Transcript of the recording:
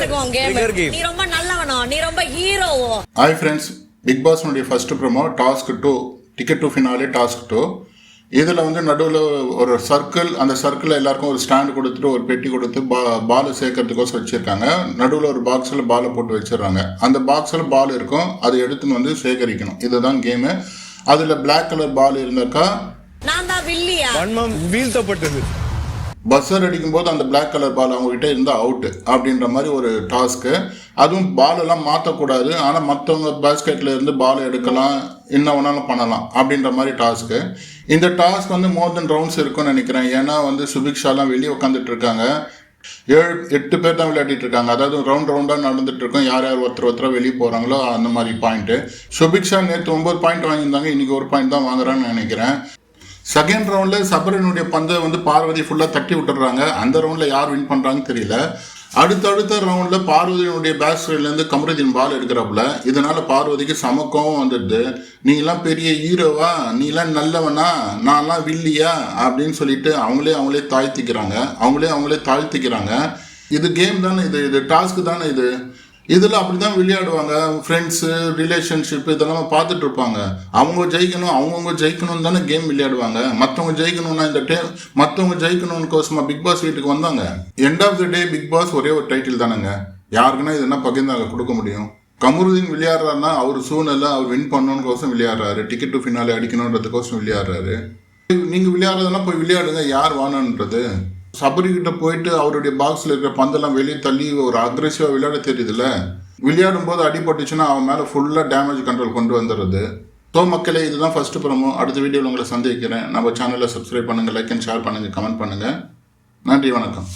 இருக்கும் கேம். நீ ரொம்ப நல்லவனோ, நீ ரொம்ப ஹீரோவோ. Hi friends, Bigg Boss first promo task 2 ticket to finale task 2. இதில் வந்து நடுவில் ஒரு சர்க்கிள், அந்த சர்க்கிளில் எல்லாருக்கும் ஒரு ஸ்டாண்டு கொடுத்துட்டு ஒரு பெட்டி கொடுத்து பாலை சேர்க்கறதுக்கோசம் வச்சுருக்காங்க. நடுவில் ஒரு பாக்ஸில் பாலை போட்டு வச்சிடுறாங்க. அந்த பாக்ஸில் பால் இருக்கும், அதை எடுத்துன்னு வந்து சேகரிக்கணும். இதுதான் கேமு. அதில் பிளாக் கலர் பால் இருந்தாக்கா நான் தான் வில்லியா, வீழ்த்தப்பட்டது. பஸ்ஸர் அடிக்கும்போது அந்த பிளாக் கலர் பால் அவங்ககிட்ட இருந்தால் அவுட்டு அப்படின்ற மாதிரி ஒரு டாஸ்க்கு. அதுவும் பாலெல்லாம் மாற்றக்கூடாது, ஆனால் மற்றவங்க பேஸ்கெட்டில் இருந்து பால் எடுக்கலாம், என்ன வேணாலும் பண்ணலாம் அப்படின்ற மாதிரி டாஸ்க்கு. இந்த டாஸ்க் வந்து மோர் தென் ரவுண்ட்ஸ் இருக்குன்னு நினைக்கிறேன். ஏன்னா வந்து சுபிக்ஷாலாம் வெளியே உட்காந்துட்டு இருக்காங்க. 7-8 பேர் தான் விளையாடிட்டு இருக்காங்க. அதாவது ரவுண்டாக நடந்துட்டு இருக்கோம். யார் யார் ஒருத்தர் வெளியே போகிறாங்களோ அந்த மாதிரி பாயிண்ட்டு. சுபிக்ஷா நேற்று 9 பாயிண்ட் வாங்கியிருந்தாங்க, இன்றைக்கி 1 பாயிண்ட் தான் வாங்குறான்னு நினைக்கிறேன். செகண்ட் ரவுண்டில் சபரனுடைய பந்தை வந்து பார்வதி ஃபுல்லாக தட்டி விட்டுறாங்க. அந்த ரவுண்டில் யார் வின் பண்ணுறாங்கன்னு தெரியல. அடுத்த ரவுண்டில் பார்வதியினுடைய பேக் சைட்லேருந்து கமருதீன் பால் எடுக்கிறாப்புல. இதனால் பார்வதிக்கு சமக்கம் வந்துடுது. நீலாம் பெரிய ஹீரோவா, நீலாம் நல்லவனா, நான்லாம் வில்லியா அப்படின்னு சொல்லிட்டு அவங்களே தாழ்த்திக்கிறாங்க. இது கேம் தானே, இது டாஸ்க்கு தானே. இதில் அப்படி தான் விளையாடுவாங்க. ஃப்ரெண்ட்ஸு, ரிலேஷன்ஷிப் இதெல்லாம் பார்த்துட்டு இருப்பாங்க. அவங்கவுங்க ஜெயிக்கணும்னு தானே கேம் விளையாடுவாங்க. மற்றவங்க ஜெயிக்கணும்னா மற்றவங்க ஜெயிக்கணும்னுக்கோசமாக பிக் பாஸ் வீட்டுக்கு வந்தாங்க. End of the day big boss ஒரே ஒரு டைட்டில் தானேங்க. யாருக்குன்னா இதுனா பகிர்ந்தாங்க கொடுக்க முடியும். கமருதீன் விளையாடுறாருன்னா அவர் சூழ்நிலை, அவர் வின் பண்ணணுன்னு விளையாடுறாரு. டிக்கெட் டு ஃபினாலே அடிக்கணுன்றதுக்கோசம் விளையாடுறாரு. நீங்கள் விளையாடுறதுனா போய் விளையாடுங்க, யார் வானன்றது. சபரிக்கிட்ட போயிட்டு அவருடைய பாக்ஸில் இருக்கிற பந்தெல்லாம் வெளியே தள்ளி ஒரு அக்ரெசிவாக விளையாட தெரியுதுல்ல. விளையாடும் போது அடிபட்டுச்சுன்னா அவன் மேலே ஃபுல்லாக டேமேஜ் கண்ட்ரோல் கொண்டு வந்துடுறது. ஸோ மக்களே, இதுதான் ஃபர்ஸ்ட் ப்ரோமோ. அடுத்த வீடியோவில் உங்களை சந்திக்கிறேன். நம்ம சேனலை சப்ஸ்கிரைப் பண்ணுங்கள், லைக் அண்ட் ஷேர் பண்ணுங்கள், கமெண்ட் பண்ணுங்கள். நன்றி, வணக்கம்.